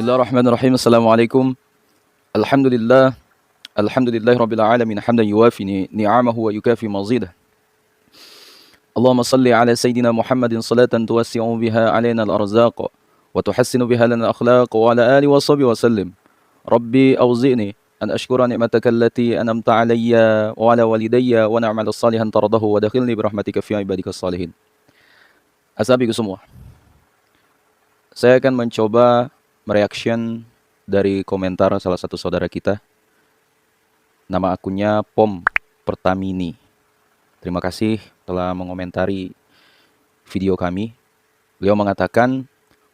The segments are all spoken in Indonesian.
Bismillahirrahmanirrahim. Assalamualaikum. Alhamdulillah. Alhamdulillahi rabbil alamin hamdan yuwafi ni'amahu wa yukafi mazidah. Allahumma salli ala sayyidina Muhammadin salatan tuwassi'u biha alaina al-arzaq wa tuhassinu biha lana al-akhlaq wa ala alihi wa sahbihi wa sallim. Rabbi awzi'ni an ashkura ni'mataka allati an'amta alayya wa ala walidayya wa na'mal salihan tardahu wa dakhilni bi rahmatika fi ibadika salihin. Ashabiku semua, saya akan mencoba mereaction dari komentar salah satu saudara kita. Nama akunnya Pom Pertamini. Terima kasih telah mengomentari video kami. Beliau mengatakan,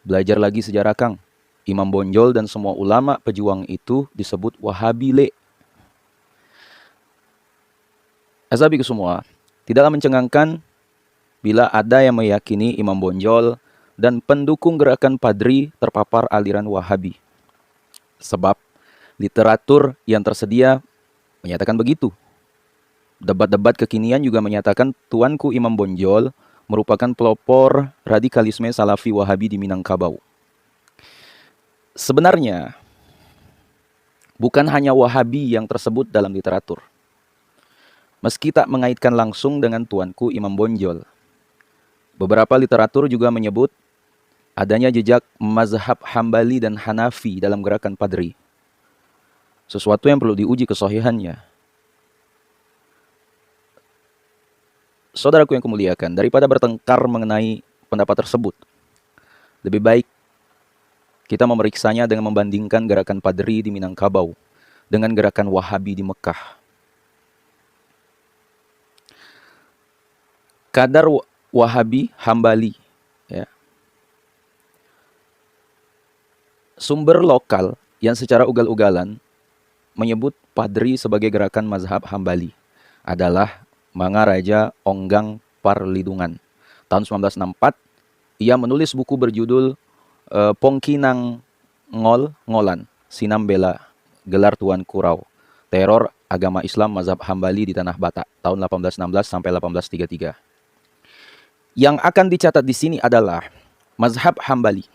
belajar lagi sejarah Kang. Imam Bonjol dan semua ulama pejuang itu disebut Wahabi le. Ashabiku semua, tidaklah mencengangkan bila ada yang meyakini Imam Bonjol dan pendukung gerakan Padri terpapar aliran Wahabi. Sebab literatur yang tersedia menyatakan begitu. Debat-debat kekinian juga menyatakan Tuanku Imam Bonjol merupakan pelopor radikalisme Salafi Wahabi di Minangkabau. Sebenarnya, bukan hanya Wahabi yang tersebut dalam literatur. Meski tak mengaitkan langsung dengan Tuanku Imam Bonjol, beberapa literatur juga menyebut adanya jejak mazhab Hambali dan Hanafi dalam gerakan Padri. Sesuatu yang perlu diuji kesahihannya. Saudaraku yang kemuliakan, daripada bertengkar mengenai pendapat tersebut, lebih baik kita memeriksanya dengan membandingkan gerakan Padri di Minangkabau dengan gerakan Wahabi di Mekah. Kadar Wahabi Hambali, ya, sumber lokal yang secara ugal-ugalan menyebut Padri sebagai gerakan mazhab Hambali adalah Mangaraja Onggang Parlidungan. Tahun 1964, ia menulis buku berjudul Pongkinang Ngolan, Sinambela, Gelar Tuan Kurau, Teror Agama Islam Mazhab Hambali di Tanah Batak, tahun 1816 sampai 1833. Yang akan dicatat di sini adalah mazhab Hambali.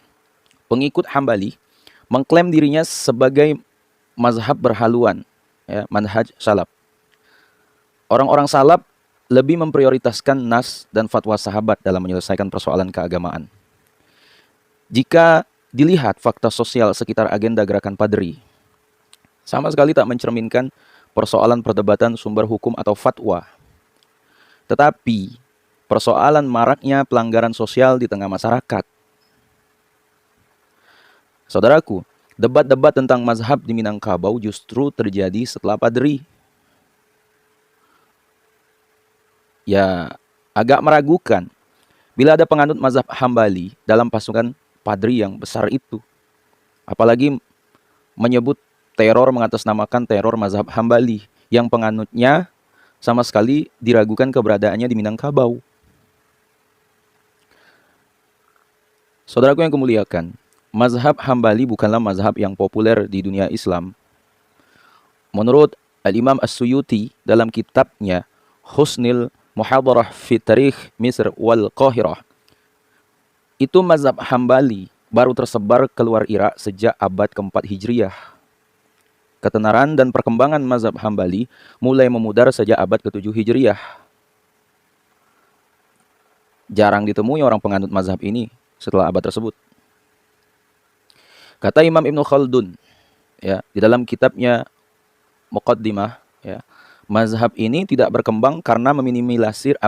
Pengikut Hambali mengklaim dirinya sebagai mazhab berhaluan, ya, manhaj salaf. Orang-orang salaf lebih memprioritaskan nas dan fatwa sahabat dalam menyelesaikan persoalan keagamaan. Jika dilihat fakta sosial sekitar agenda gerakan Padri, sama sekali tak mencerminkan persoalan perdebatan sumber hukum atau fatwa. Tetapi persoalan maraknya pelanggaran sosial di tengah masyarakat. Saudaraku, debat-debat tentang mazhab di Minangkabau justru terjadi setelah Padri. Ya, agak meragukan bila ada penganut mazhab Hambali dalam pasukan Padri yang besar itu. Apalagi menyebut teror, mengatasnamakan teror mazhab Hambali yang penganutnya sama sekali diragukan keberadaannya di Minangkabau. Saudaraku yang kemuliakan, mazhab Hambali bukanlah mazhab yang populer di dunia Islam. Menurut Al-Imam As-Suyuti dalam kitabnya Husnil Muhadarah fi Tarikh Misr wal Qahirah, itu mazhab Hambali baru tersebar keluar Irak sejak abad ke-4 Hijriah. Ketenaran dan perkembangan mazhab Hambali mulai memudar sejak abad ke-7 Hijriah. Jarang ditemui orang penganut mazhab ini setelah abad tersebut. Kata Imam Ibn Khaldun, ya, di dalam kitabnya Muqaddimah, ya, mazhab ini tidak berkembang karena meminimalisir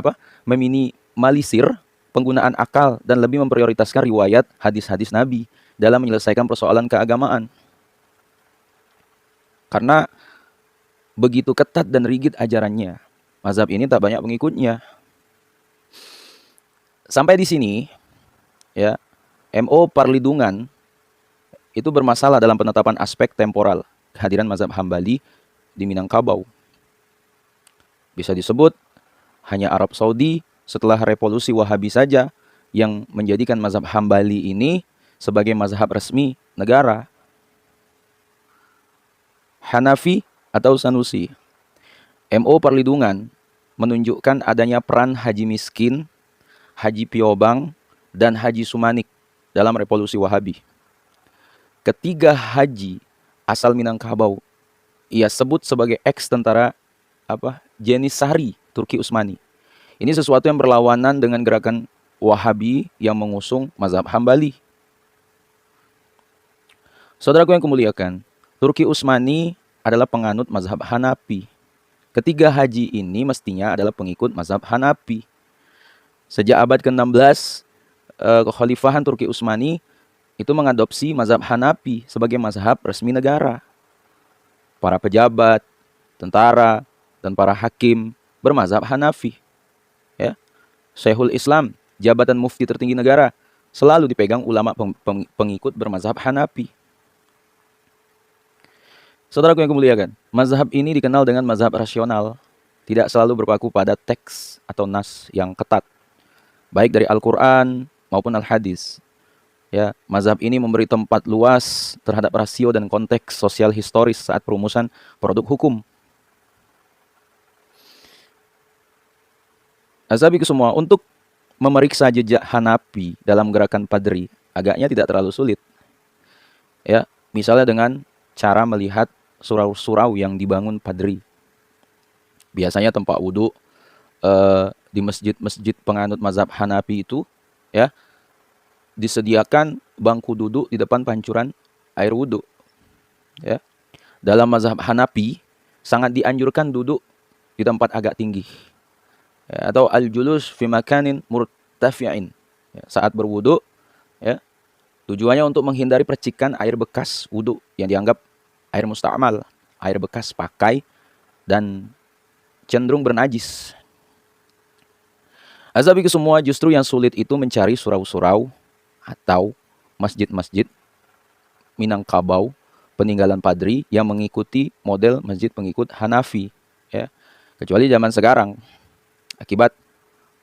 penggunaan akal dan lebih memprioritaskan riwayat hadis-hadis Nabi dalam menyelesaikan persoalan keagamaan. Karena begitu ketat dan rigid ajarannya, mazhab ini tak banyak pengikutnya. Sampai di sini, ya, MO Parlidungan itu bermasalah dalam penetapan aspek temporal kehadiran mazhab Hambali di Minangkabau. Bisa disebut hanya Arab Saudi setelah revolusi Wahabi saja yang menjadikan mazhab Hambali ini sebagai mazhab resmi negara. Hanafi atau Sanusi, MO Parlidungan menunjukkan adanya peran Haji Miskin, Haji Piobang, dan Haji Sumanik dalam revolusi Wahabi. ketiga haji asal Minangkabau ia sebut sebagai ex tentara Jenisari Turki Utsmani. Ini sesuatu yang berlawanan dengan gerakan Wahabi yang mengusung mazhab Hambali. Saudaraku yang kumuliakan, Turki Utsmani adalah penganut mazhab Hanafi. Ketiga haji ini mestinya adalah pengikut mazhab Hanafi. Sejak abad ke-16, kekhalifahan Turki Utsmani itu mengadopsi mazhab Hanafi sebagai mazhab resmi negara. Para pejabat, tentara, dan para hakim bermazhab Hanafi. Ya. Syekhul Islam, jabatan mufti tertinggi negara, selalu dipegang ulama pengikut bermazhab Hanafi. Saudaraku yang kemuliakan, mazhab ini dikenal dengan mazhab rasional, tidak selalu berpaku pada teks atau nas yang ketat, baik dari Al-Quran maupun Al-Hadis. Ya, mazhab ini memberi tempat luas terhadap rasio dan konteks sosial historis saat perumusan produk hukum. Azabiku semua, untuk memeriksa jejak Hanafi dalam gerakan Padri agaknya tidak terlalu sulit. Ya, misalnya dengan cara melihat surau-surau yang dibangun Padri. Biasanya tempat wudhu di masjid-masjid penganut mazhab Hanafi itu, ya, disediakan bangku duduk di depan pancuran air wudhu. Ya. Dalam mazhab Hanafi sangat dianjurkan duduk di tempat agak tinggi. Ya, atau al-julus fi makanin murtafi'in. Ya, saat berwudhu, ya, tujuannya untuk menghindari percikan air bekas wudhu yang dianggap air musta'mal, air bekas pakai dan cenderung bernajis. Azabiku semua, justru yang sulit itu mencari surau-surau atau masjid-masjid Minangkabau peninggalan Padri yang mengikuti model masjid pengikut Hanafi, ya. Kecuali zaman sekarang, akibat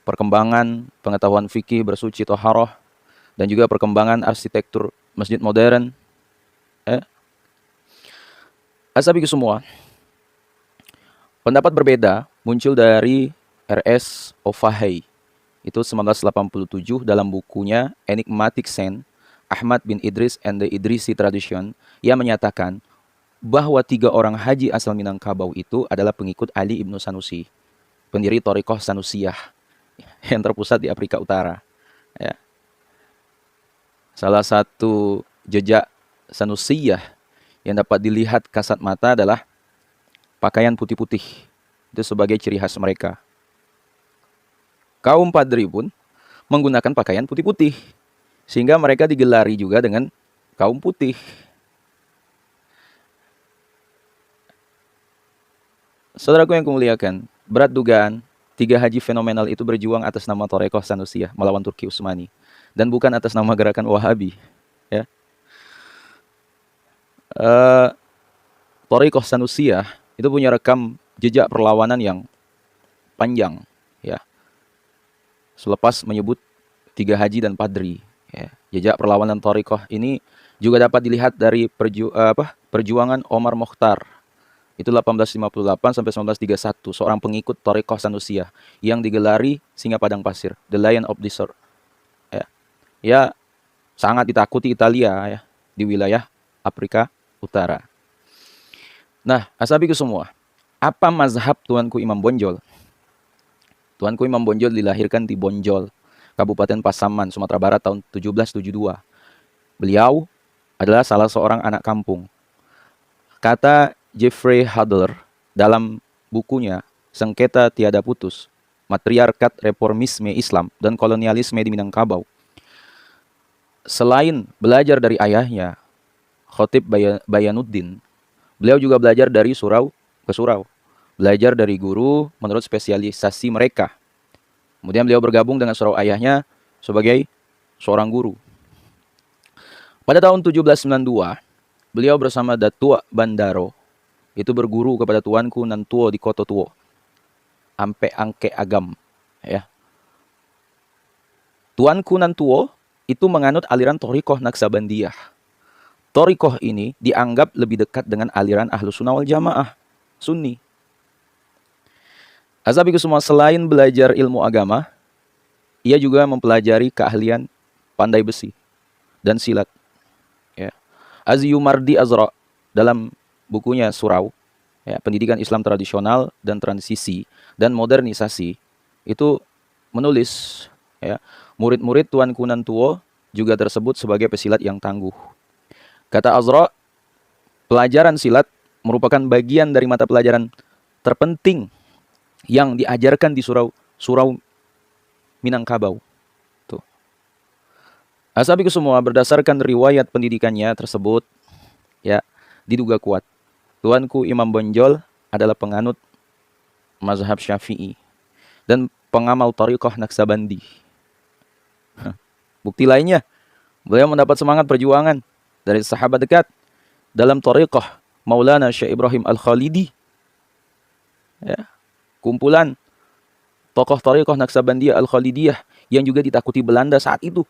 perkembangan pengetahuan fikih bersuci toharoh dan juga perkembangan arsitektur masjid modern. Ya. Asabiku semua, pendapat berbeda muncul dari R.S. O'Fahey. Itu 1987 dalam bukunya Enigmatic Saint, Ahmad bin Idris and the Idrisi Tradition, yang menyatakan bahwa 3 orang haji asal Minangkabau itu adalah pengikut Ali ibnu Sanusi, pendiri Thariqah Sanusiyah yang terpusat di Afrika Utara. Ya. Salah satu jejak Sanusiyah yang dapat dilihat kasat mata adalah pakaian putih-putih. Itu sebagai ciri khas mereka. Kaum Padri pun menggunakan pakaian putih-putih, sehingga mereka digelari juga dengan kaum putih. Saudaraku yang kumuliakan, berat dugaan 3 haji fenomenal itu berjuang atas nama Thariqah Sanusiyah melawan Turki Utsmani, dan bukan atas nama gerakan Wahabi. Ya. Thariqah Sanusiyah itu punya rekam jejak perlawanan yang panjang. Ya. Selepas menyebut 3 haji dan Padri, ya, jejak perlawanan Thariqah ini juga dapat dilihat dari perjuangan Omar Mokhtar. Itu 1858 sampai 1931, seorang pengikut Thariqah Sanusiyah yang digelari Singa Padang Pasir, The Lion of Desert. Ya, ya sangat ditakuti Italia, ya, di wilayah Afrika Utara. Nah, asabiku semua, apa mazhab Tuanku Imam Bonjol? Tuanku Imam Bonjol dilahirkan di Bonjol, Kabupaten Pasaman, Sumatera Barat tahun 1772. Beliau adalah salah seorang anak kampung. Kata Jeffrey Hadler dalam bukunya Sengketa Tiada Putus, Matriarkat Reformisme Islam dan Kolonialisme di Minangkabau, selain belajar dari ayahnya, Khotib Bayanuddin, beliau juga belajar dari surau ke surau. Belajar dari guru menurut spesialisasi mereka. Kemudian beliau bergabung dengan surau ayahnya sebagai seorang guru. Pada tahun 1792, beliau bersama Datua Bandaro itu berguru kepada Tuanku Nantuo di Koto Tuo, Ampe Angke Agam. Ya. Tuanku Nantuo itu menganut aliran Thariqah Naksabandiyah. Thariqah ini dianggap lebih dekat dengan aliran Ahlus Sunnah wal Jamaah, Sunni. Azabiku semua, selain belajar ilmu agama, ia juga mempelajari keahlian pandai besi dan silat. Ya. Azyumardi Azra dalam bukunya Surau, ya, Pendidikan Islam Tradisional dan Transisi dan Modernisasi, itu menulis, ya, murid-murid Tuanku Nantuo juga tersebut sebagai pesilat yang tangguh. Kata Azra, pelajaran silat merupakan bagian dari mata pelajaran terpenting yang diajarkan di surau Minangkabau. Tuh. Asabiku semua, berdasarkan riwayat pendidikannya tersebut, ya, diduga kuat. Tuanku Imam Bonjol adalah penganut mazhab Syafi'i dan pengamal Thariqah Naksabandi. Bukti lainnya, beliau mendapat semangat perjuangan dari sahabat dekat dalam Thariqah Maulana Syekh Ibrahim Al-Khalidi. Ya, kumpulan tokoh Thariqah Naksabandiyah Al-Khalidiyah yang juga ditakuti Belanda saat itu.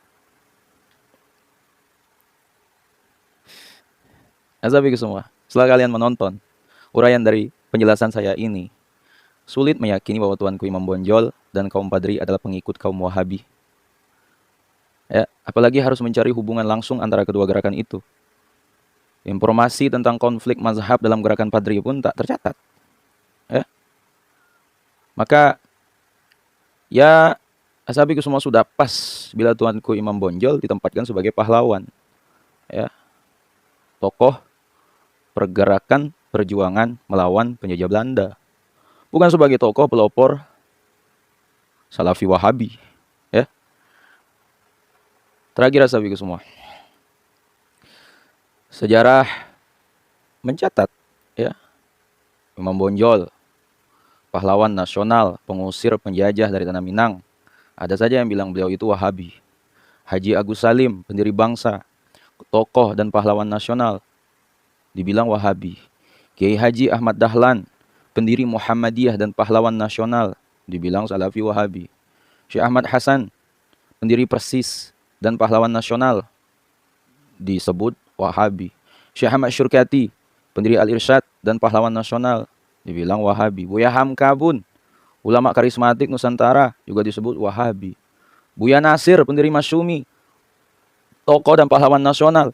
Azabiku semua, setelah kalian menonton uraian dari penjelasan saya ini, sulit meyakini bahwa Tuanku Imam Bonjol dan kaum Padri adalah pengikut kaum Wahabi. Ya, apalagi harus mencari hubungan langsung antara kedua gerakan itu. Informasi tentang konflik mazhab dalam gerakan Padri pun tak tercatat. Ya. Maka, ya, asabiku semua sudah pas bila Tuanku Imam Bonjol ditempatkan sebagai pahlawan. Ya. Tokoh pergerakan perjuangan melawan penjajah Belanda. Bukan sebagai tokoh pelopor Salafi Wahabi. Ya. Terakhir asabiku semua, sejarah mencatat, ya, Imam Bonjol, pahlawan nasional, pengusir penjajah dari tanah Minang. Ada saja yang bilang beliau itu Wahabi. Haji Agus Salim, pendiri bangsa, tokoh dan pahlawan nasional, dibilang Wahabi. Kiai Haji Ahmad Dahlan, pendiri Muhammadiyah dan pahlawan nasional, dibilang Salafi Wahabi. Syekh Ahmad Hasan, pendiri Persis dan pahlawan nasional, disebut Wahabi. Syekh Ahmad Syurkati, pendiri Al-Irsyad dan pahlawan nasional, dibilang Wahabi. Buya Hamka pun, ulama karismatik Nusantara, juga disebut Wahabi. Buya Nasir, pendiri Masyumi, tokoh dan pahlawan nasional,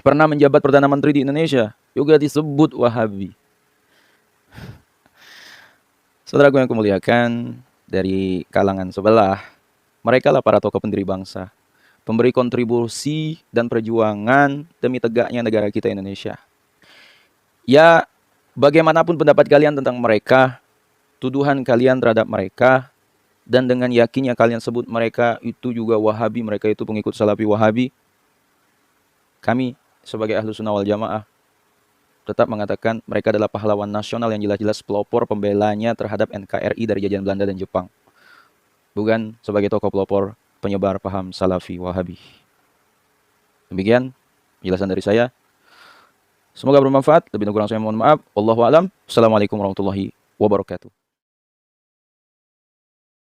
pernah menjabat Perdana Menteri di Indonesia, juga disebut Wahabi. Saudaraku yang kemuliakan, dari kalangan sebelah, mereka lah para tokoh pendiri bangsa, pemberi kontribusi dan perjuangan demi tegaknya negara kita Indonesia. Ya, bagaimanapun pendapat kalian tentang mereka, tuduhan kalian terhadap mereka, dan dengan yakinnya kalian sebut mereka itu juga Wahabi, mereka itu pengikut Salafi Wahabi, kami sebagai Ahlus Sunnah wal Jamaah tetap mengatakan mereka adalah pahlawan nasional yang jelas-jelas pelopor pembelanya terhadap NKRI dari jajahan Belanda dan Jepang. Bukan sebagai tokoh pelopor penyebar paham Salafi Wahabi. Demikian penjelasan dari saya. Semoga bermanfaat. Lebih kurang saya mohon maaf. Wallahu a'lam. Assalamualaikum warahmatullahi wabarakatuh.